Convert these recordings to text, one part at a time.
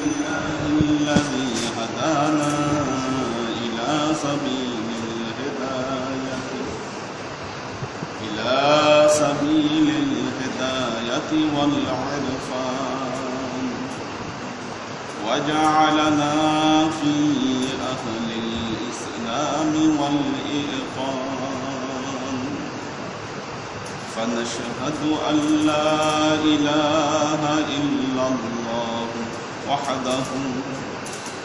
لله الذي هدانا إلى سبيل الهداية والعرفان وجعلنا في أهل الإسلام والإيقان فنشهد أن لا إله إلا الله وحده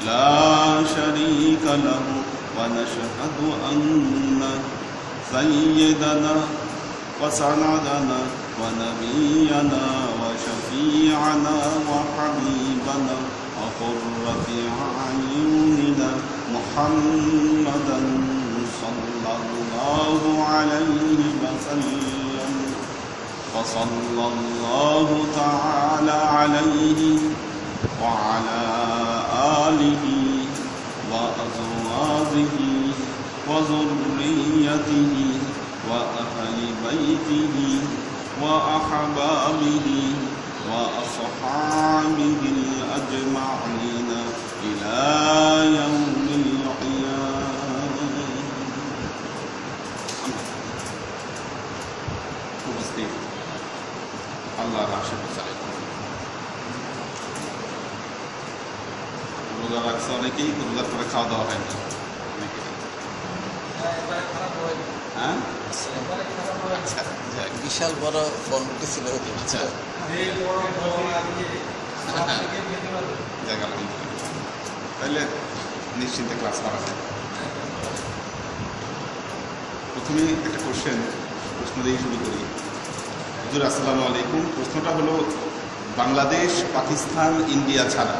لا شريك له ونشهد أن سيدنا وسندنا ونبينا وشفيعنا وحبيبنا وقرة أعيننا محمدا صلى الله عليه وسلم وصلى الله تعالى عليه وعلى آله وأزواجه وذريته وأهل بيته وأحبابه وأصحابه الأجمعين إلى يوم القيامة. উপস্থিত আল্লাহর আশীর্বাদ রোজা রাখছে অনেকেই, রোজার পরে খাওয়া দাওয়া হয় না অনেকে। হ্যাঁ, বিশাল বড় বন্ধ ছিল। আচ্ছা, তাহলে নিশ্চিন্তে ক্লাস করা যায়। প্রথমে একটা প্রশ্ন দিয়ে শুরু করি। হুজুর আসসালামু আলাইকুম। প্রশ্নটা হলো, বাংলাদেশ, পাকিস্তান, ইন্ডিয়া ছাড়া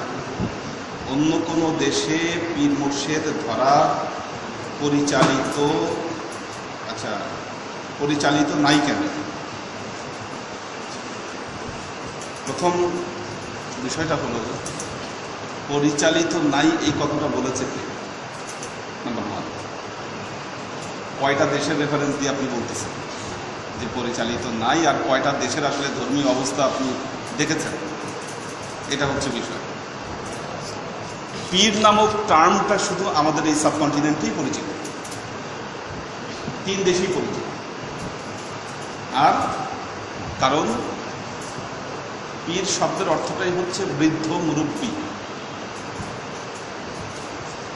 অন্য কোনো দেশে পীর মুর্শিদ ধরা পরিচালিত নাই কেন? প্রথম বিষয়টা হলো, পরিচালিত নাই এই কথাটা বলেছে কে? নাম্বার 1, কয়টা দেশের রেফারেন্স দিয়ে আপনি বলতেছেন যে পরিচালিত নাই, আর কয়টা দেশের আসলে ধর্মীয় অবস্থা আপনি দেখেছেন? এটা হচ্ছে বিষয়। পীর নামক টার্মটা শুধু আমাদের এই সাবকন্টিনেন্টেই পরিচিত, 3 দেশেই পরিচিত। আর কারণ পীর শব্দের অর্থটাই হচ্ছে বৃদ্ধ মুরব্বী।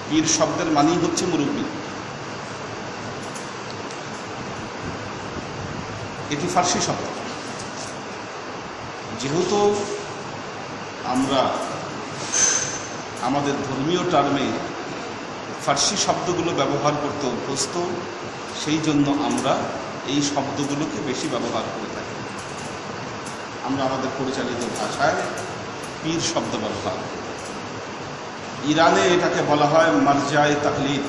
পীর শব্দের মানেই হচ্ছে মুরব্বী। এটি ফার্সি শব্দ। যেহেতু আমরা আমাদের ধর্মীয় টার্মে ফার্সি শব্দগুলো ব্যবহার করতে অভ্যস্ত, সেই জন্য আমরা এই শব্দগুলোকে বেশি ব্যবহার করে থাকি। আমরা আমাদের পরিচালিত ভাষায় পীর শব্দ ব্যবহার করি। ইরানে এটাকে বলা হয় মারজায়ে তাকলিদ।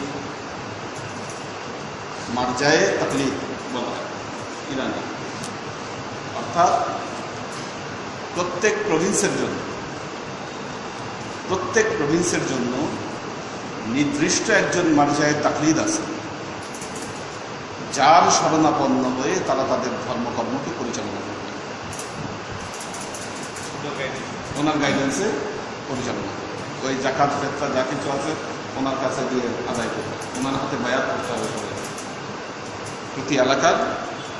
মারজায়ে তাকলিদ বলা হয় ইরানে। অর্থাৎ প্রত্যেক প্রভিন্সের জন্য নির্দিষ্ট একজন মারজায়ে তাকলিদ আছে, যার শরণাপন্ন হয়ে তারা তাদের ধর্মকর্মকে পরিচালনা করে, ওনার গাইডেন্সে পরিচালনা করে। ওই জাকাত ফেতরা যা কিছু আছে ওনার কাছে দিয়ে আদায় করবে, ওনার হাতে বায়াত করতে হবে সবাই। প্রতি এলাকার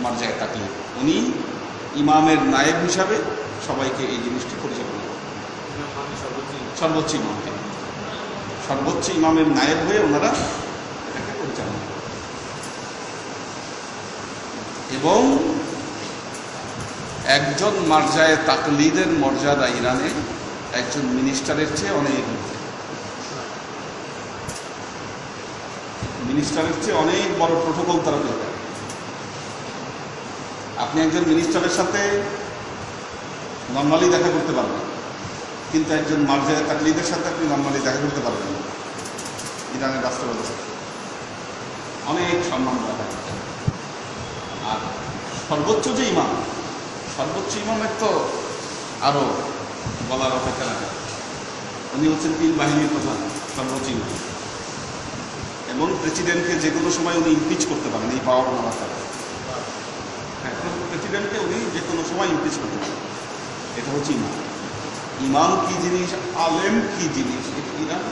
মারজায়ে তাকলিদ, উনি ইমামের নায়েব হিসাবে সবাইকে এই জিনিসটি পরিচালনা করে। সর্বোচ্চ ইমামের নায়েব হয়ে ওনারা এটাকে পরিচালনা করে। এবং একজন মারজায়ে তাকলিদের মর্যাদা ইরানে একজন মিনিস্টারের চেয়ে অনেক ঊর্ধ্বে। মিনিস্টারের চেয়ে অনেক বড় প্রোটোকল তারা পেয়ে থাকে। আপনি একজন মিনিস্টারের সাথে নর্মালি দেখা করতে পারবেন, কিন্তু একজন মারজায়ে তাকলিদের সাথে আপনি নর্মালি দেখা করতে পারবেন না। ইরানের রাষ্ট্র ব্যবস্থা অনেক সম্মান রাখা। আর সর্বোচ্চ ইমামের তো আরও বলার অপেক্ষা রাখে। উনি হচ্ছেন 3 বাহিনীর প্রধান, সর্বোচ্চ ইমাম। এবং প্রেসিডেন্টকে যে কোনো সময় উনি ইমপিচ করতে পারেন, এই পাওয়ার ওনার থাকে। হ্যাঁ, প্রেসিডেন্টকে উনি যে কোনো সময় ইমপিচ করতে পারেন। এটা হচ্ছে ইমাম। ইমাম কি জিনিস, আলেম কি জিনিস, এটা ইরান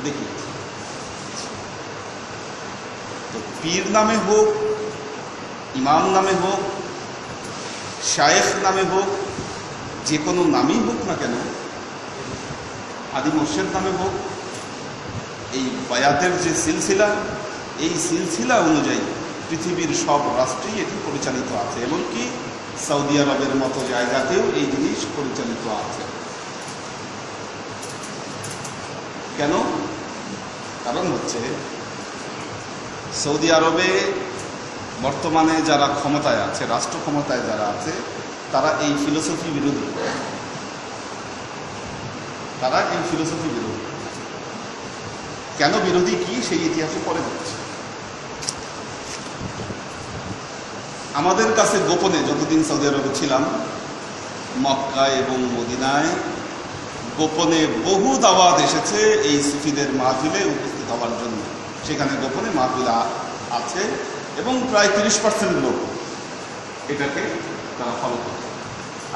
দেখিয়েছে। তো পীর নামে হোক, ইমাম নামে হোক, শায়েখ নামে হোক, যে কোনো নামই হোক না কেন, আদি মুর্শিদ নামে হোক, এই বায়াতের যে সিলসিলা, এই সিলসিলা অনুযায়ী পৃথিবীর সব রাষ্ট্রেই এটি পরিচালিত আছে, এমনকি সৌদি আরবের মতো জায়গাতেও এই জিনিস পরিচালিত আছে। কেন? কারণ হচ্ছে সৌদি আরবে বর্তমানে যারা ক্ষমতায় আছে, রাষ্ট্র ক্ষমতায় যারা আছে, তারা এই ফিলোসফি বিরোধী। তারা এই ফিলোসফি বিরোধী। কেন বিরোধী কি সেই ইতিহাসে পরে যাচ্ছে। আমাদের কাছে গোপনে যতদিন সৌদি আরবে ছিলাম, মক্কা এবং মদিনায় গোপনে বহু দাওয়াত এসেছে এই সুফিদের মাহফিলে উপস্থিত হওয়ার জন্য। সেখানে গোপনে মাহফিল আছে এবং প্রায় 30% লোক এটাকে তারা ফলো করে।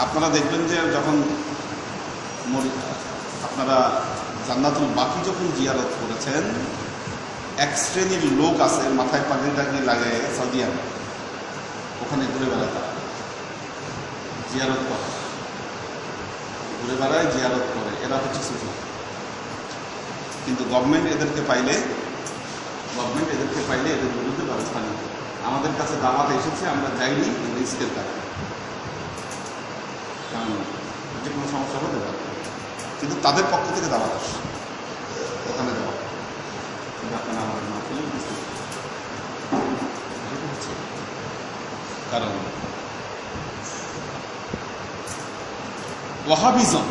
আপনারা দেখবেন যে যখন আপনারা জান্নাতুল বাকি যখন জিয়ারত করেছেন, এক শ্রেণীর লোক আছে মাথায় পাগড়ি টাগড়ি লাগে সৌদি আরব, ওখানে ঘুরে বেড়ায়, তারা জিয়ারত করে, ঘুরে বেড়ায় জিয়ারত করে, এরা হচ্ছে সুফি। কিন্তু গভর্নমেন্ট এদেরকে পাইলে এদের বিরুদ্ধে ব্যবস্থা নেই। আমাদের কাছে দাওয়াত এসেছে, আমরা যাইনি রিস্কের কারণে, কারণ যে কোনো সমস্যা হতে পারে, কিন্তু তাদের পক্ষ থেকে দাওয়াত আসে, ওখানে যাওয়া। কিন্তু আপনারা আমাদের না পেলে বুঝতে হচ্ছে, কারণ ওয়াহাবিজম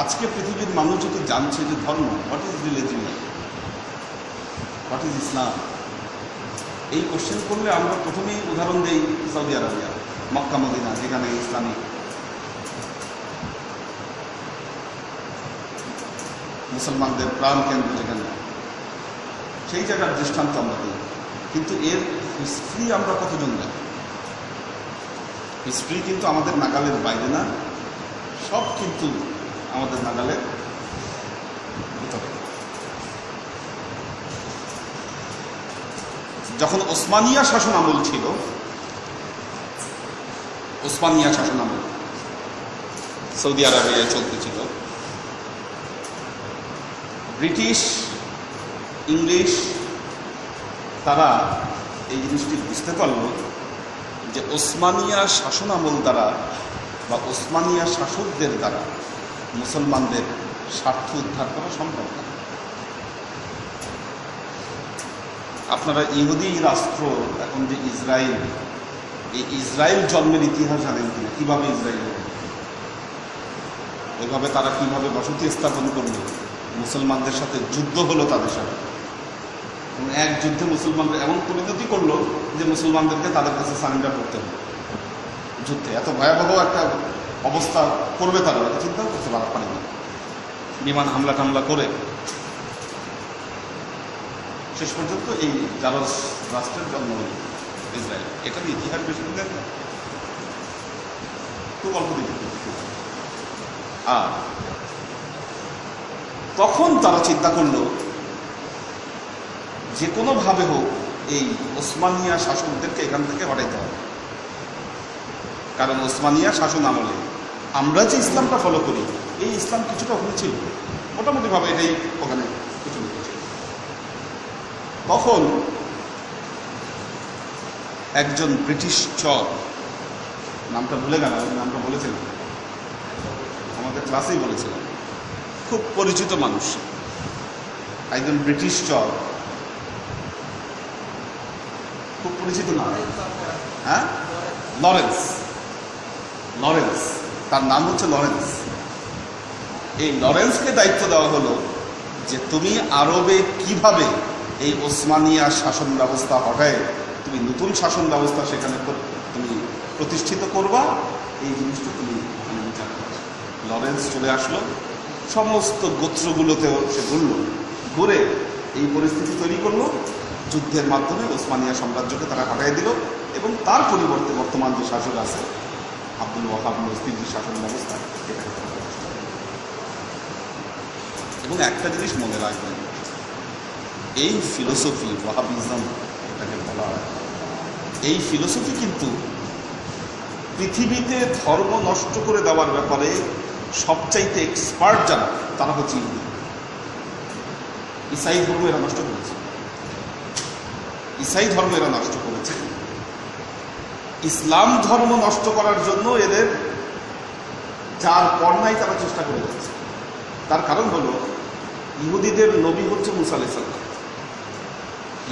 আজকে পৃথিবীর মানুষ যদি জানছে যে ধর্ম, what is religion, what is Islam, এই কোশ্চেন করলে আমরা প্রথমেই উদাহরণ দেই সৌদি আরবিয়া, মক্কা মদিনা, যেখানে ইসলামিক মুসলমানদের প্রাণ কেন্দ্র যেখানে, সেই জায়গার দৃষ্টান্ত আমরা দিই। কিন্তু এর হিস্ট্রি আমরা কতজন জানি? হিস্ট্রি কিন্তু আমাদের নাগালের বাইরে না, সব কিন্তু আমাদের নাগালের ভিতরে। যখন ওসমানিয়া শাসন আমল ছিল, ওসমানিয়া শাসন আমল সৌদি আরবিয়ায় চলতেছিল, ব্রিটিশ, ইংলিশ তারা এই জিনিসটি বুঝতে পারল যে ওসমানিয়া শাসন আমল দ্বারা বা ওসমানিয়া শাসকদের দ্বারা মুসলমানদের স্বার্থ উদ্ধার করা সম্ভব না। আপনারা ইহুদি রাষ্ট্র এখন যে ইসরায়েল, এই ইসরায়েল জন্মের ইতিহাস জানেন কিনা? কীভাবে ইসরায়েল, ওইভাবে তারা কীভাবে বসতি স্থাপন করল, মুসলমানদের সাথে যুদ্ধ হলো তাদের সাথে, এবং এক যুদ্ধে মুসলমানদের এমন পরিণতি করলো যে মুসলমানদেরকে তাদের কাছে সারেন্ডার করতে হবে। যুদ্ধে এত ভয়াবহ একটা অবস্থা করবে তারা, চিন্তাও করতে পারেনি। বিমান হামলা টামলা করে শেষ পর্যন্ত এই জারজ রাষ্ট্রের জন্ম হল ইসরায়েল। এটার ইতিহাস বেশি দিন না, খুব অল্প দিন। আর তখন তারা চিন্তা করল যে কোনোভাবে হোক এই ওসমানিয়া শাসকদেরকে এখান থেকে হটাইতে হবে। কারণ ওসমানিয়া শাসন আমলে আমরা যে ইসলামটা ফলো করি, এই ইসলাম কিছুটা ওখানে ছিল, মোটামুটিভাবে এটাই ওখানে কিছু ছিল। তখন একজন ব্রিটিশ চর, নামটা ভুলে গেল, নামটা বলেছিলাম, আমাদের ক্লাসেই বলেছিলাম, খুব পরিচিত মানুষ, একজন ব্রিটিশ চর, খুব পরিচিত নাম, হ্যাঁ, লরেন্স, তার নাম হচ্ছে লরেন্স। এই লরেন্সকে দায়িত্ব দেওয়া হলো যে তুমি আরবে কিভাবে এই ওসমানিয়া শাসন ব্যবস্থা হটায় তুমি নতুন শাসন ব্যবস্থা সেখানে তুমি প্রতিষ্ঠিত করবা, এই জিনিসটা তুমি ওখানে বিচার করো। লরেন্স চলে আসলো, সমস্ত গোত্রগুলোতেও সে ঘুরে এই পরিস্থিতি তৈরি করলো। যুদ্ধের মাধ্যমে ওসমানিয়া সাম্রাজ্যকে তারা হটাই দিল এবং তার পরিবর্তে বর্তমান যে শাসক আছে আব্দুল ওয়াহাব নজদির যে শাসন ব্যবস্থা এটাকে এবং একটা জিনিস মনে রাখবেন, এই ফিলোসফি ওয়াহাবিজম এটাকে বলা হয়, এই ফিলোসফি কিন্তু পৃথিবীতে ধর্ম নষ্ট করে দেওয়ার ব্যাপারে সবচাইতে এক্সপার্ট যারা তারা হচ্ছে ইহুদি। ইসাই ধর্ম এরা নষ্ট করেছে, ইসাই ধর্ম এরা নষ্ট করেছে। ইসলাম ধর্ম নষ্ট করার জন্য এদের যার পর নাই তারা চেষ্টা করে যাচ্ছে। তার কারণ হলো ইহুদিদের নবী হচ্ছে মুসা আলাইহিস সালাম,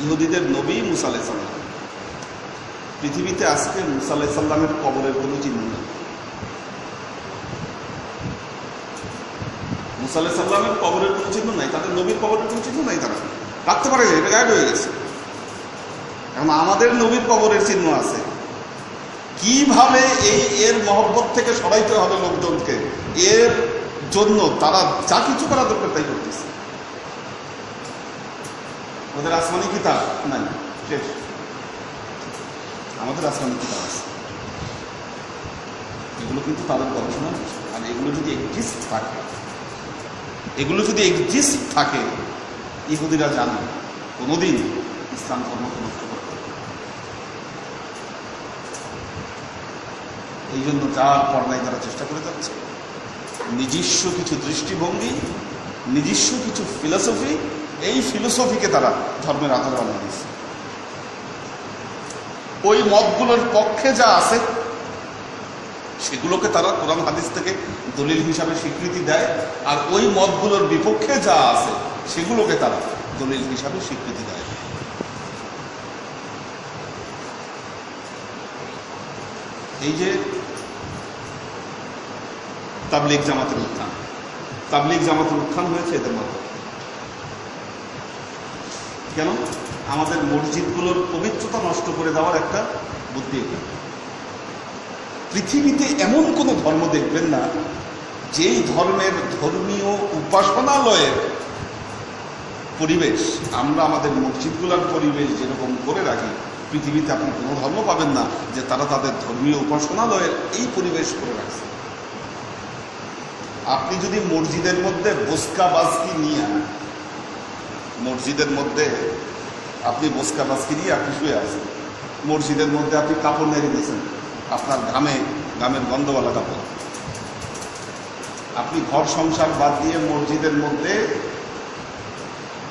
ইহুদিদের নবী মুসা আলাইহিস সালাম। পৃথিবীতে আজকে মুসা আলাইহিস সালামের কবরের কোনো চিহ্ন নেই। মুসা আলাইহিস সালামের কবরের কোনো চিহ্ন নাই, তাদের নবীর কবরের কোনো চিহ্ন নাই, তারা রাখতে পারে, এটা গায়েব হয়ে গেছে। এখন আমাদের নবীর কবরের চিহ্ন আছে। কিভাবে এর মহব্বত থেকে সরাইতে হবে লোকজনকে, এর জন্য তারা যা কিছু করা দরকার তাই করতেছে। ওদের আসমানি কিতাব নাই, শেষ। আমাদের আসমানি কিতাব আছে, এগুলো কিন্তু তাদের গবেষণা। আর এগুলো যদি এক্সিস্ট থাকে, এগুলো যদি এক্সিস্ট থাকে, ইহুদিরা জানে কোনোদিন ইসলাম ধর্মকে নষ্ট করতে। এই জন্য যার পর্যায়ে তারা চেষ্টা করে যাচ্ছে, নিজস্ব কিছু দৃষ্টিভঙ্গি, নিজস্ব কিছু ফিলোসফি, এই ফিলোসফিকে তারা ধর্মের আধারে বানিয়ে দিচ্ছে। ওই মতগুলোর পক্ষে যা আছে সেগুলোকে তারা কোরআন হাদিস থেকে দলিল হিসাবে স্বীকৃতি দেয়, আর ওই মতগুলোর বিপক্ষে যা আছে সেগুলোকে তারা দলিল হিসাবে স্বীকৃতি দেয়। এই যে তাবলীগ জামাতের উত্থান, তাবলীগ জামাতের উত্থান হয়েছে এদের মধ্যে কেন? আমাদের মসজিদগুলোর পবিত্রতা নষ্ট করে দেওয়ার একটা বুদ্ধি। পৃথিবীতে এমন কোনো ধর্ম দেখবেন না যেই ধর্মের ধর্মীয় উপাসনালয়ের পরিবেশ আমরা আমাদের মসজিদগুলোর পরিবেশ যেরকম করে রাখি, পৃথিবীতে আপনি কোনো ধর্ম পাবেন না যে তারা তাদের ধর্মীয় উপাসনালয়ের এই পরিবেশ করে রাখছে। আপনি যদি মসজিদের মধ্যে বোসকা বাসকি নিয়ে, মসজিদের মধ্যে আপনি বোসকা বাসকি নিয়ে আপনি শুয়ে আছেন, মসজিদের মধ্যে আপনি কাপড় নেড়ে দিয়েছেন, আপনার ঘামের গন্ধওয়ালা কাপড়, আপনি ঘর সংসার বাদ দিয়ে মসজিদের মধ্যে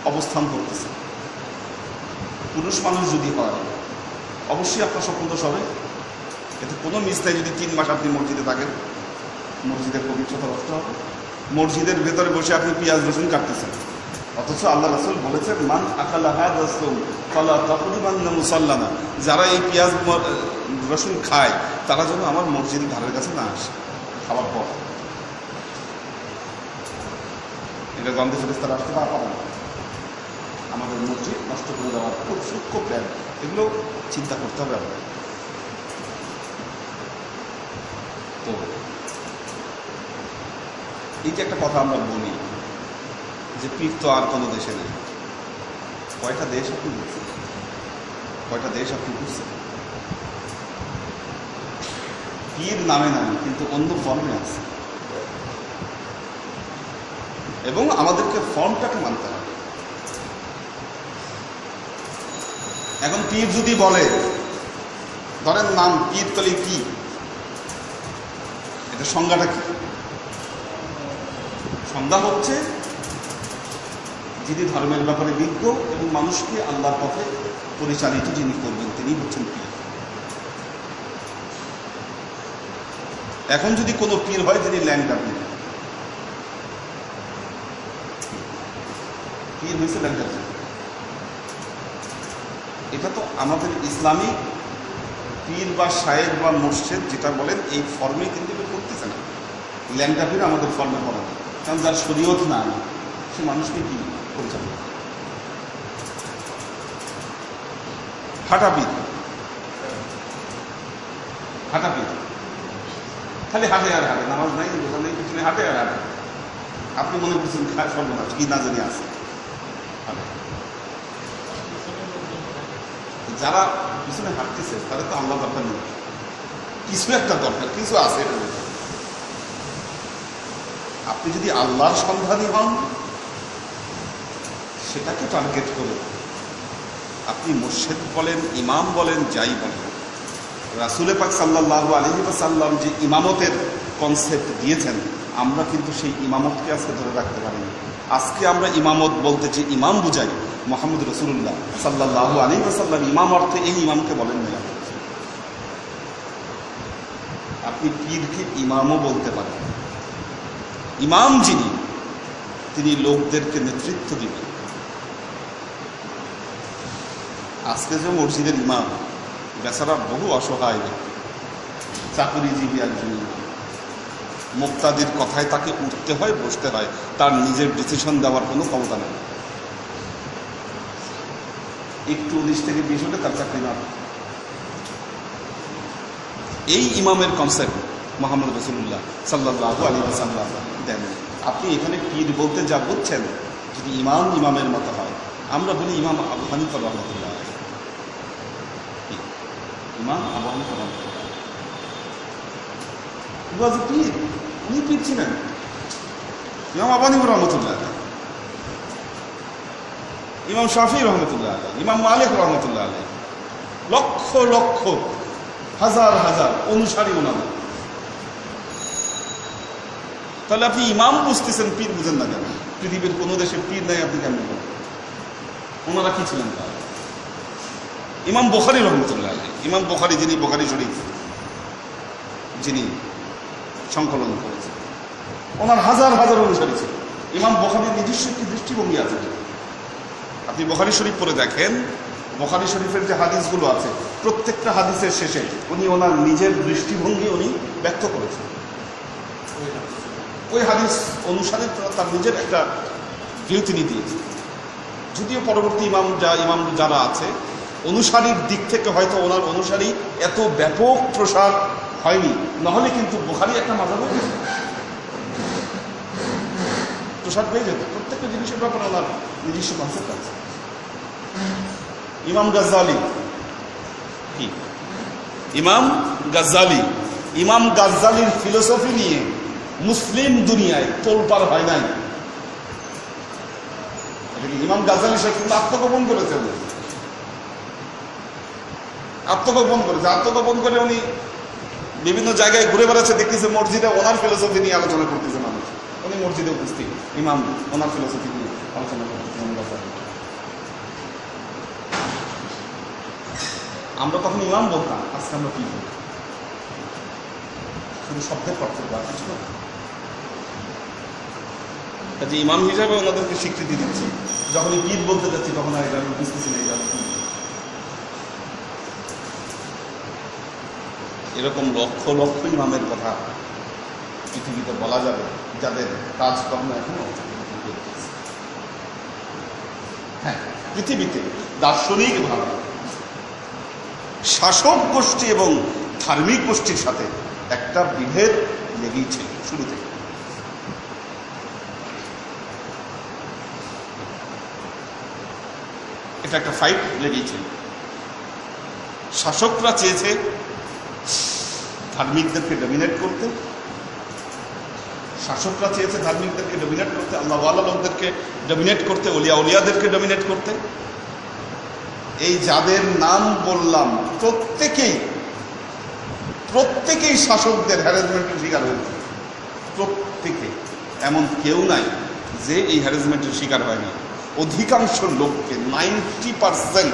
অবস্থান করতেছেন, পুরুষ মানুষ যদি হয় অবশ্যই আপনার স্বপ্ন দোষ হবে। এতে কোনো মিস নাই। যদি 3 মাস আপনি মসজিদে থাকেন, মসজিদের পবিত্রতা নষ্ট হবে। মসজিদের ভেতরে বসে আপনি পেঁয়াজ রসুন কাটতেছেন, অথচ আল্লাহ রাসূল বলেছেন মান আকালা হাযা রাসূল ফালা তাকরিবান্না মুসাল্লানা, যারা এই পেঁয়াজ রসুন খায় তারা যেন আমার মসজিদের ধারের কাছে না আসে খাবার পর। এটা গন্ধে ফেরেশতারা আসতে পারে না। আমাদের মসজিদ নষ্ট করে দেওয়ার খুব সূক্ষ্ম প্ল্যান, এগুলো চিন্তা করতে হবে আমাদের। তো এই যে একটা কথা আমরা বলি যে পীর তো আর কোনো দেশে নেই, কয়টা দেশ আপনি বুঝছেন? কয়টা দেশ আপনি বুঝছেন? পীর নামে নাই, কিন্তু অন্য ফর্মে আছে, এবং আমাদেরকে ফর্মটাকে মানতে হবে। এখন পীর যদি বলে, ধরেন নাম পীর, তাহলে কি এটা সংজ্ঞাটা কি? সংজ্ঞা হচ্ছে যিনি ধর্মের ব্যাপারে বিজ্ঞ এবং মানুষকে আল্লাহর পথে পরিচালিত যিনি করবেন, তিনি হচ্ছেন পীর। এখন যদি কোনো পীর হয় যিনি ল্যাংটা পীর, পীর হয়েছে ল্যাংটা পীর, এটা তো আমাদের ইসলামিক পীর বা শায়েখ বা মুর্শিদ যেটা বলেন এই ফর্মে কিন্তু করতেছে না। ল্যাংটা পীর আমাদের ফর্মে পড়া, কারণ যার শরীয়ত না সে মানুষকে কি পরিচালনা। হাঁটা পীর, হাঁটা পীর খালি হাঁটে আর হাঁটে, নামাজ নাই, দোকান নেই, কিছু নেই, হাঁটে আর হাঁটে। আপনি মনে করছেন সর্বনাশ, কি না জানি আছে। যারা পিছনে হাঁটতেছে তারা তো আল্লাহ দরকার নেই, কিছু একটা দরকার, কিছু আছে এটার মধ্যে। আপনি যদি আল্লাহর সন্ধানী হন, সেটাকে টার্গেট করে আপনি মুর্শিদ বলেন, ইমাম বলেন, যাই বলেন, রাসূল পাক সাল্লাল্লাহু আলাইহি ওয়াসাল্লাম যে ইমামতের কনসেপ্ট দিয়েছেন, আমরা কিন্তু সেই ইমামতকে আজকে ধরে রাখতে পারিনি। আজকে আমরা ইমামত বলতে যে ইমাম বুঝাই, মুহাম্মদ রাসূলুল্লাহ সাল্লাল্লাহু আলাইহি ওয়াসাল্লাম ইমাম অর্থে এই ইমামকে বলেন না। আপনি পীরকে ইমামও বলতে পারেন। ইমাম যিনি, তিনি লোকদেরকে নেতৃত্ব দিবেন। আজকে যে মসজিদের ইমাম, বেচারা বহু অসহায় ব্যক্তি, চাকরিজীবী একজন ইমাম, মুক্তাদির কথায় তাকে উঠতে হয়, বসতে হয়, তার নিজের ডিসিশন দেওয়ার কোনো ক্ষমতা নেই। একটু 19 থেকে 20 হলে তার চাকরি না। এই ইমামের কনসেপ্ট মুহাম্মদ রাসূলুল্লাহ সাল্লাল্লাহু আলাইহি ওয়াসাল্লাম দেন। আপনি এখানে পীর বলতে যা বুঝছেন, যদি ইমাম ইমামের মতো হয়, আমরা বলি ইমাম আবু হানিফা রাহমাতুল্লাহ আলাইহি, ইমাম আবু হানিফা রাহমাতুল্লাহ আলাইহি পীর, উনি পীর ছিলেন, ইমাম আবু হানিফা রাহমাতুল্লাহ আলাইহি, ইমাম শাফিঈ রাহমাতুল্লাহ আলাইহি, ইমাম মালিক রাহমাতুল্লাহ আলাইহি, লক্ষ লক্ষ হাজার হাজার অনুসারী ওনাদের। তাহলে আপনি ইমাম বুঝতেছেন, পীর বুঝেন না কেন? পৃথিবীর কোনো দেশে পীর নাই, আপনি কেমন বলেন? ওনারা কি ছিলেন? তারা ইমাম বুখারী রহমতুল্লাহ আলাইহি, ইমাম বুখারী যিনি বুখারী শরীফ যিনি সংকলন করেছেন, ওনার হাজার হাজার অনুসারী ছিল। ইমাম বুখারীর নিজস্ব একটি দৃষ্টিভঙ্গি আছে। আপনি বুখারী শরীফ পড়ে দেখেন, বুখারী শরীফের যে হাদিসগুলো আছে, প্রত্যেকটা হাদিসের শেষে উনি ওনার নিজের দৃষ্টিভঙ্গি উনি ব্যক্ত করেছেন। ওই হাদিস অনুসারে তার নিজের একটা ভিউ তিনি দিয়েছেন। যদিও পরবর্তী ইমাম যারা আছে, অনুসারীর দিক থেকে হয়তো ওনার অনুসারী এত ব্যাপক প্রসার হয়নি, নাহলে কিন্তু বুখারী একটা মাযহাব হয়ে যেত, প্রসার পেয়ে যেত। প্রত্যেকটা জিনিসের ব্যাপারে ওনার নিজস্ব কনসেপ্ট আছে। ইমাম গাজ্জালি কি? ইমাম গাজ্জালির ফিলোসফি নিয়ে মুসলিম দুনিয়ায় তোলপাড় হয় নাই। ইমাম গাজ্জালি সে কিন্তু আত্মগোপন করেছেন, আত্মগোপন করে উনি বিভিন্ন জায়গায় ঘুরে বেড়াচ্ছে, দেখতেছে মসজিদে ওনার ফিলোসফি নিয়ে আলোচনা করতেছে মানুষ। উনি মসজিদে উপস্থিত, ইমাম ওনার ফিলোসফি নিয়ে আলোচনা করতেছেন। আমরা তখন ইমাম বলতাম, আজকে আমরা কি বলতাম? শুধু শব্দের পার্থক্য, আর কিছু না। কাজে ইমাম হিসাবে ওনাদেরকে স্বীকৃতি দিচ্ছি। যখনই পীর বলতে যাচ্ছি, তখন আর এটা বুঝতেছি না এটা কি। এরকম লক্ষ লক্ষ ইমামের কথা পৃথিবীতে বলা যাবে, যাদের কাজকর্ম এখনো। হ্যাঁ, পৃথিবীতে দার্শনিকভাবে শাসক গোষ্ঠী এবং ধার্মিক গোষ্ঠীর সাথে একটা বিভেদ লেগেই ছিল শুরু থেকে। এটা একটা ফাইট লেগেই ছিল। শাসকরা চেয়েছে ধার্মিকদেরকে ডমিনেট করতে, আল্লাহওয়ালা লোকদেরকে ডমিনেট করতে, ওলিয়াদেরকে ডমিনেট করতে। এই যাদের নাম বললাম প্রত্যেকেই শাসকদের হ্যারাসমেন্টের শিকার হয়েছে। প্রত্যেকে, এমন কেউ নাই যে এই হ্যারাসমেন্টের শিকার হয়নি। অধিকাংশ লোককে 90%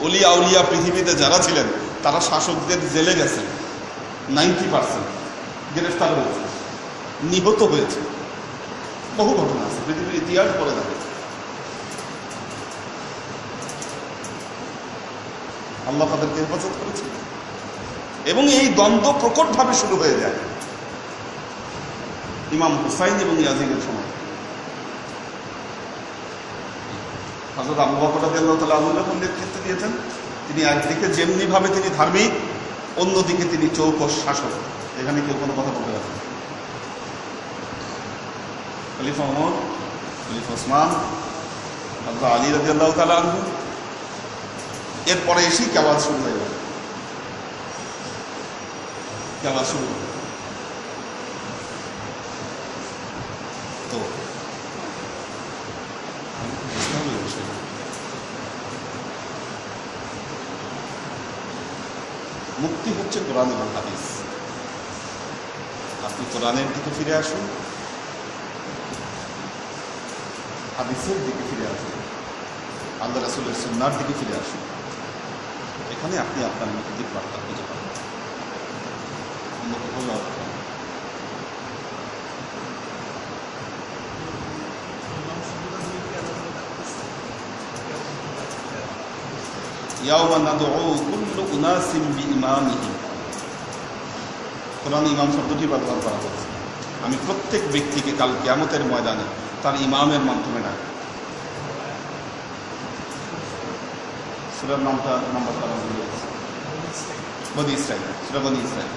ওলিয়া পৃথিবীতে যারা ছিলেন, তারা শাসকদের জেলে গেছে। 90% গ্রেফতার হয়েছে, নিহত হয়েছে। বহু ঘটনা আছে, পৃথিবীর ইতিহাস বলে থাকে। আল্লাহ তাদেরকে হেফাজত করেছে। এবং এই দ্বন্দ্ব প্রকটভাবে শুরু হয়ে যায় ইমাম হুসাইন এবং ইয়াজিদের সময়। হযরত আবু বকর রাদিয়াল্লাহু তাআলা আনহু যখন নেতৃত্ব দিয়েছেন, তিনি একদিকে যেমনি ভাবে তিনি ধার্মিক, অন্যদিকে তিনি চৌকস শাসক। এখানে কেউ কোনো কথা বলতে পারে না। খলিফা ওমর, খলিফা ওসমান, হযরত আলী রাদিয়াল্লাহু তাআলা আনহু, এরপরে এসেই কেওয়াজ শুরু হয়ে গেল। খেলা শুরু হবে। তো বুঝতে হবে বিষয়টা। মুক্তি হচ্ছে কোরআন এবং হাদিস। আপনি কোরআনের দিকে ফিরে আসুন, হাদিসের দিকে ফিরে আসুন, আল্লাহ রাসূলের সুন্নাহর দিকে ফিরে আসুন। এখানে আপনি আপনার মুক্তির বার্তা খুঁজে পাবেন। অন্য কোথাও যাওয়ার দরকার নেই। ইয়াওমা নাদউ কুল্লু উনাসিন বিইমামিহিম। কোরআন ইমাম শব্দটি ব্যবহার করা হয়েছে। আমি প্রত্যেক ব্যক্তিকে কাল কিয়ামতের ময়দানে তার ইমামের মাধ্যমে ডাকি। সূরার নাম্বারটা আমার ভুলে গেছি। বনী ইসরাঈল, সূরা বনী ইসরাঈল।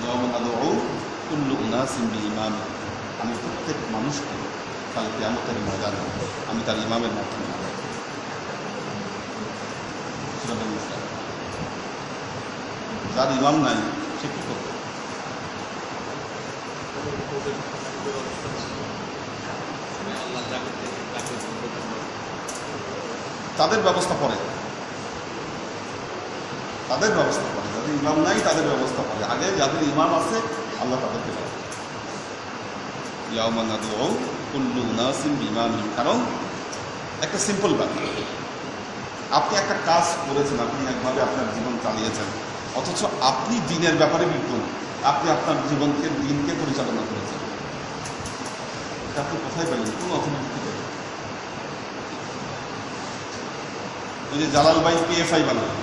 ইয়াওমা নাদউ কুল্লু উনাসিন বিইমামিহিম। আমি প্রত্যেক মানুষকে কাল কিয়ামতের ময়দানে আমি তার ইমামের মাধ্যমে ডাকি। সূরা বনী ইসরাঈল। যার ইমাম নাই সে কি করবে? তাদের ব্যবস্থা পরে, যাদের ইমাম নাই তাদের ব্যবস্থা পরে। আগে যাদের ইমাম আছে আল্লাহ তাদেরকে পাবে। ইয়াওমা নাদউ কুল্লু উনাসিন বিইমামিহিম। কারণ একটা সিম্পল ব্যাপার, আপনি একটা কাজ করেছেন, আপনি একভাবে আপনার জীবন চালিয়েছেন, অথচ আপনি দিনের ব্যাপারে বিজ্ঞ না। আপনি আপনার দিনকে পরিচালনা করেছেন। এটা আপনি কোথায় পেলেন? কোন অথরিটি থেকে? ওই যে জালাল ভাই পিএফআই বানাবে,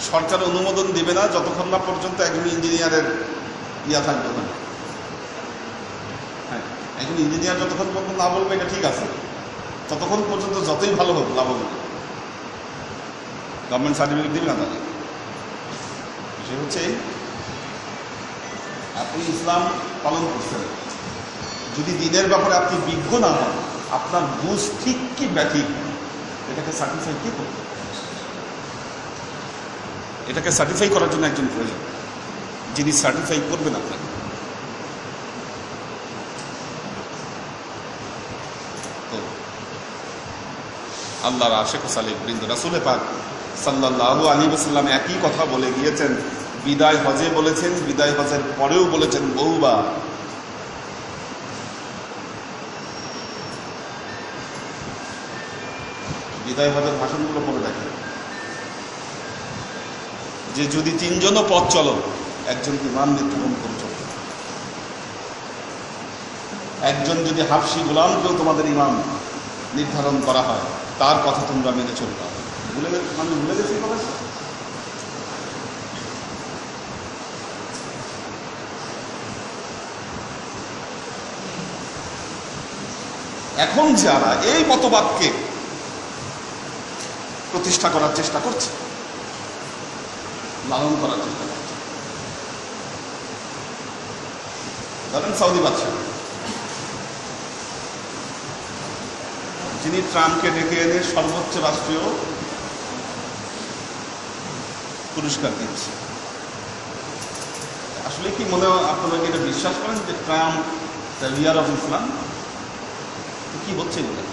সরকার অনুমোদন দেবে না যতক্ষণ না পর্যন্ত একজন ইঞ্জিনিয়ারের থাকবে না। হ্যাঁ, একজন ইঞ্জিনিয়ার যতক্ষণ পর্যন্ত না বলবে এটা ঠিক আছে, ততক্ষণ পর্যন্ত যতই ভালো হোক লাভ হবে না। গভর্নমেন্ট সার্টিফিকেট দিবে না তাকে। বিষয় হচ্ছে আপনি ইসলাম পালন করছেন, যদি দিনের ব্যাপারে আপনি বিজ্ঞ না হন, আপনার বুঝ ঠিক কি ব্যাঠিক, এটাকে সার্টিফাই কে করবে? এটাকে সার্টিফাই করার জন্য একজন প্রয়োজন, যিনি সার্টিফাই করবেন আপনাকে। তো আল্লাহর আশিক ও সালেক বৃন্দ, রাসূল পাক সাল্লাল্লাহু আলাইহি ওয়াসাল্লাম একই কথা বলে গিয়েছেন। বিদায় হজে বলেছেন, বিদায় হজের পরেও বলেছেন বহুবার। বিদায় হজের ভাষণগুলো পড়ে দেখেন যে যদি তিনজনও পথ চলো, একজনকে ইমাম নির্ধারণ করে চলো। একজন যদি হাবশি গোলামকেও তোমাদের ইমাম নির্ধারণ করা হয়, তার কথা তোমরা মেনে চলতে হবে। ভুলে গেছি কথা। এখন যারা এই মতবাদকে প্রতিষ্ঠা করার চেষ্টা করছে, লালন করার চেষ্টা করছে, ধরেন সৌদি বাদশাহ, যিনি ট্রাম্পকে ডেকে এনে সর্বোচ্চ রাষ্ট্রীয় পুরস্কার দিচ্ছে। আসলে কি মনে হয় আপনারা কি এটা বিশ্বাস করেন যে Trump the year of Islam? কি হচ্ছে এগুলো?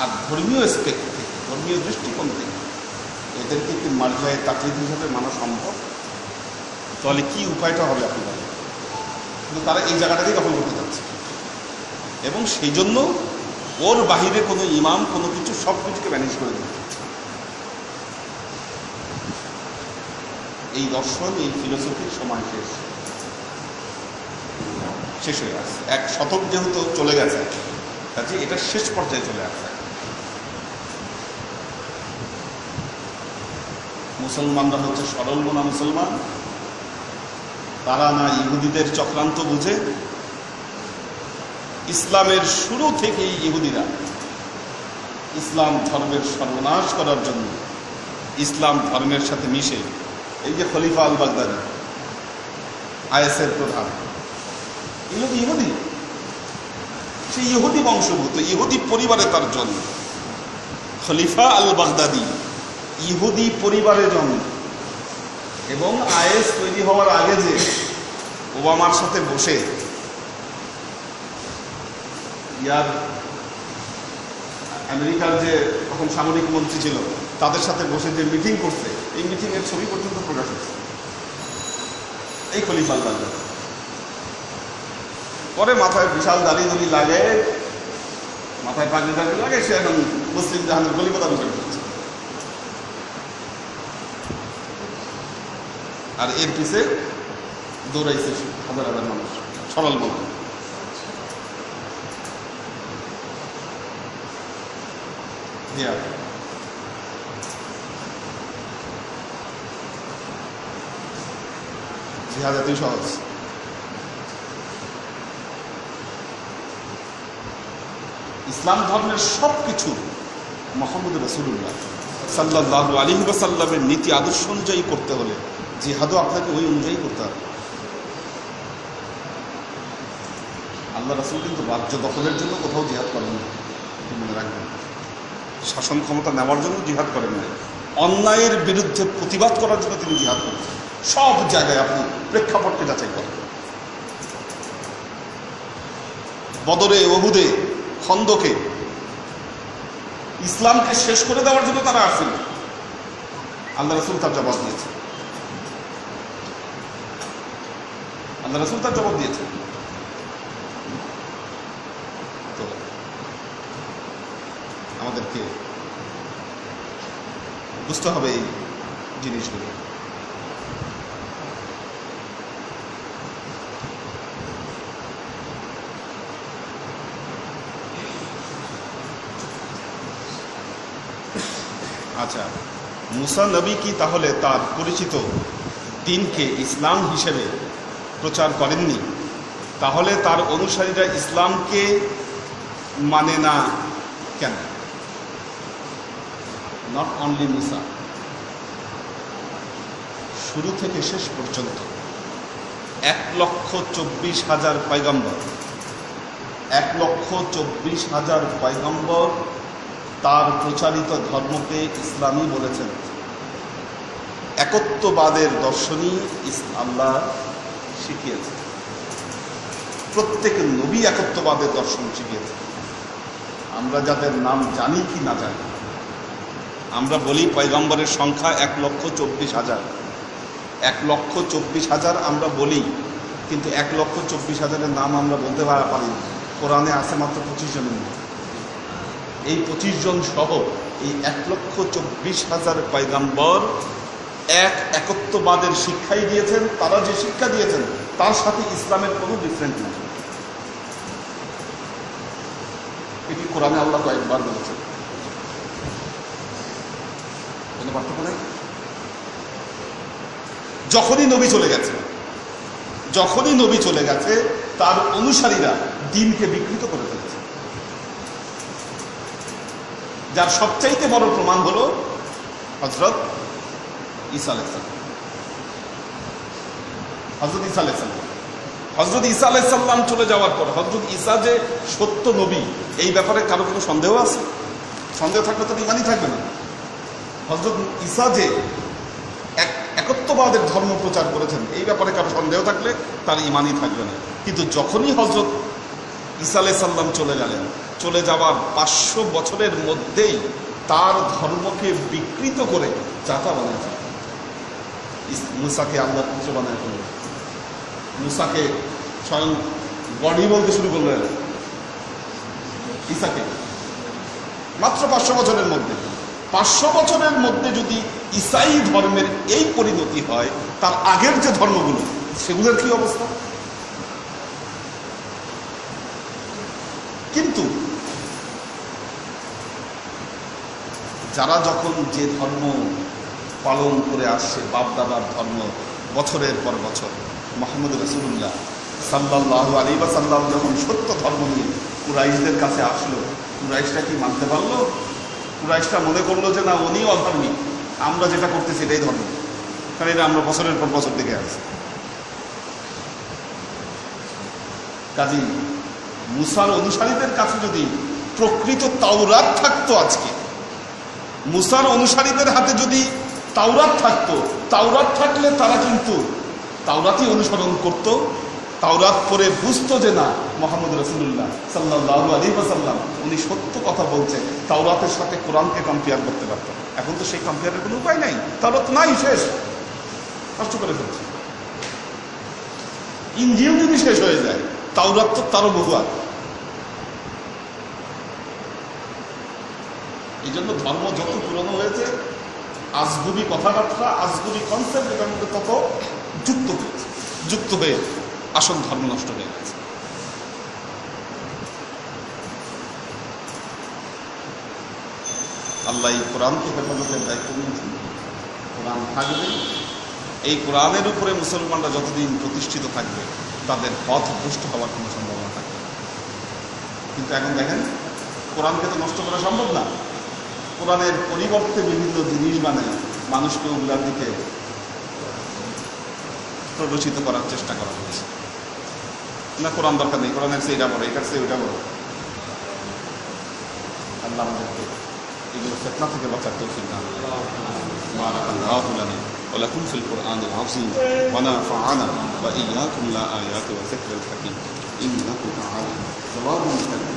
আর ধর্মীয় স্পেক্ট থেকে, ধর্মীয় দৃষ্টিকোণ থেকে এদেরকে কি মার্জায়ে তাকলিদ হিসাবে মানা সম্ভব? তাহলে কি উপায়টা হবে আপনি বলেন? কিন্তু তারা এই জায়গাটাকেই দখল করতে যাচ্ছে, এবং সেই জন্য ওর বাহিরে কোনো ইমাম কোনো কিছু সব কিছুকে ম্যানেজ করে দিচ্ছে। এই দর্শন, এই ফিলোসফির সময় শেষ হয়ে আসছে। 1 শতক যেহেতু চলে গেছে, কাজে এটা শেষ পর্যায়ে চলে আসছে। মুসলমানরা হচ্ছে সরল মনা মুসলমান, তারা না ইহুদিদের চক্রান্ত বুঝে। ইসলামের শুরু থেকেই ইহুদিরা ইসলাম ধর্মের সর্বনাশ করার জন্য ইসলাম ধর্মের সাথে মিশে, এই যে খলিফা আল বাগদাদি আইএসের প্রধান, ইহুদি, সেই ইহুদি বংশভূত, ইহুদি পরিবারে তার জন্ম। খলিফা আল বাগদাদি ইহুদি পরিবারে জন্ম, এবং আইএস তৈরি হওয়ার আগে যে ওবামার সাথে বসে আমেরিকার যে তখন সামরিক মন্ত্রী ছিল তাদের সাথে বসে যে মিটিং করছে, এই মিটিংয়ের ছবি পর্যন্ত প্রকাশ হচ্ছে এই খলিফা আল বাগদাদি। পরে মাথায় বিশাল দাড়ি লাগে, মাথায় পাগড়ি লাগে, সে এখন মুসলিম জাহানের খলিফা দাবি করছে। আর এর পিছে দৌড়াইছে হাজার হাজার মানুষ, সরল মানুষ। জিহাদ এতই সহজ। ইসলাম ধর্মের সবকিছু মুহাম্মদ রাসূলুল্লাহ সাল্লাল্লাহু আলাইহি ওয়াসাল্লামের নীতি আদর্শ অনুযায়ী করতে হলে জিহাদও আপনাকে ওই অনুযায়ী করতে হবে। আল্লাহ রাসূল কিন্তু রাজ্য দখলের জন্য কোথাও জিহাদ করেন না, মনে রাখবেন। শাসন ক্ষমতা নেওয়ার জন্য জিহাদ করেন না, অন্যায়ের বিরুদ্ধে প্রতিবাদ করার জন্য তিনি জিহাদ করেছেন। সব জায়গায় আপনি প্রেক্ষাপটকে যাচাই করেন। বদরে, ওহুদে, খন্দকে ইসলামকে শেষ করে দেওয়ার জন্য তারা আসেন, আল্লাহ রাসূল তার জবাব দিয়েছে। আল্লাহ রাসূল তার জবাব দিয়েছে। তো আমাদেরকে বুঝতে হবে এই জিনিসগুলো। আচ্ছা, মুসা নবী কি তাহলে তার পরিচিত দিনকে ইসলাম হিসেবে প্রচার করেননি? তাহলে তার অনুসারীরা ইসলামকে মানে না কেন? নট অনলি মুসা, শুরু থেকে শেষ পর্যন্ত 1,24,000 পয়গম্বর, 1,24,000 পয়গম্বর তার প্রচারিত ধর্মকে ইসলামই বলেছেন। একত্ববাদের দর্শনই আল্লাহ শিখিয়েছে। প্রত্যেক নবী একত্ববাদের দর্শন শিখিয়েছে। আমরা যাদের নাম জানি কি না জানি, আমরা বলি পয়গম্বরের সংখ্যা 1,24,000, 1,24,000 আমরা বলি, কিন্তু 1,24,000-এর নাম আমরা বলতে পারি না। কোরআনে আছে মাত্র 25 জনের নাম। এই 25 জন সহ এই 1,24,000 পয়গম্বর একত্ববাদের শিক্ষাই দিয়েছেন। তারা যে শিক্ষা দিয়েছেন তার সাথে ইসলামের কোনো ডিফারেন্ট নেই। এটি কোরআনে আল্লাহ কয়েকবার বলেছেন, কোনো পার্থক্য নেই। যখনই নবী চলে গেছে তার অনুসারীরা দ্বীনকে বিকৃত করে ফেলেছে। যার সবচাইতে বড় প্রমাণ হলো হযরত ঈসা আলাইহিস সালাম। হযরত ঈসা আলাইহিস সালাম চলে যাওয়ার পর হযরত ঈসা যে সত্য নবী, এই ব্যাপারে কারো কোনো সন্দেহ আছে? সন্দেহ থাকলে তো ইমানই থাকবে না। হযরত ঈসা যে একত্ববাদের ধর্ম প্রচার করেছেন, এই ব্যাপারে কারো সন্দেহ থাকলে তার ইমানই থাকবে না। কিন্তু যখনই হযরত ঈসা আলাইহিস সালাম চলে গেলেন, চলে যাওয়ার 500 বছরের মধ্যেই তার ধর্মকে বিকৃত করে চাচা বানিয়েছে। মুসাকে আল্লাহর পুত্র বানায় ফেলল। মুসাকে স্বয়ং বডি বলতে শুরু করলেন ঈসাকে, মাত্র 500 বছরের মধ্যে। 500 বছরের মধ্যে যদি ঈসাই ধর্মের এই পরিণতি হয়, তার আগের যে ধর্মগুলো সেগুলোর কি অবস্থা? কিন্তু যারা যখন যে ধর্ম পালন করে আসছে, বাপদাদার ধর্ম, বছরের পর বছর, মুহাম্মদ রাসূলুল্লাহ সাল্লাল্লাহু আলাইহি ওয়াসাল্লাম যখন সত্য ধর্ম নিয়ে কুরাইশদের কাছে আসলো, কুরাইশরা কি মানতে পারলো? কুরাইশরা মনে করলো যে না, উনি অধর্মী, আমরা যেটা করতেছি এটাই ধর্ম, কারণ এটা আমরা বছরের পর বছর দেখে আসছি। কাজী মুসার অনুসারীদের কাছে যদি প্রকৃত তাওরাত থাকতো আজকে, মুসার অনুসারীদের হাতে যদি তাওরাত থাকতো, তাওরাত থাকলে তারা কিন্তু তাওরাতই অনুসরণ করত, তাওরাত পরে বুঝতো যে না মুহাম্মদ রাসূলুল্লাহ সাল্লাল্লাহু আলাইহি ওয়াসাল্লাম উনি সত্য কথা বলছে, তাওরাতের সাথে কোরআনকে কম্পেয়ার করতে পারত। এখন তো সেই কম্পেয়ারের কোনো উপায় নাই, তাওরাত নাই, শেষ, নষ্ট করে ফেলছে। ইনজিল যদি শেষ হয়ে যায়, তাওরাত তো তারও বহু আগে। এই জন্য ধর্ম যত পুরনো হয়েছে, আজগুবি কথাবার্তা, আজগুবি কনসেপ্ট এটার মধ্যে তত যুক্ত হয়ে আসল ধর্ম নষ্ট হয়ে গেছে। আল্লাহ এই কোরআনকে হেফাজতের দায়িত্ব নিয়েছেন। কোরআন থাকবে, এই কোরআনের উপরে মুসলমানরা যতদিন প্রতিষ্ঠিত থাকবে তাদের পথ ভ্রষ্ট হওয়ার কোনো সম্ভাবনা থাকবে না। কিন্তু এখন দেখেন, কোরআনকে তো নষ্ট করা সম্ভব না। কোরআনের পরিবর্তে বিভিন্ন জিনিস বানায় মানুষকে ওগুলার দিকে প্ররোচিত করার চেষ্টা করা হচ্ছে। না, কোরআন দরকার নেই, কোরআনের চেয়ে এটা বড়, এটার চেয়ে ওইটা বড়। আল্লাহ আমাদেরকে এগুলো ফিতনা থেকে বাঁচার তৌফিক দান করুন। বারাকাল্লাহু লানা ওয়া লাকুম ফিল কুরআনিল আযীম ওয়া নাফা'ানা ওয়া ইয়্যাকুম লা আয়াতি ওয়া যিকরিল হাকীম ইন্নাহু তাআলা জাওয়াবুল কারীম।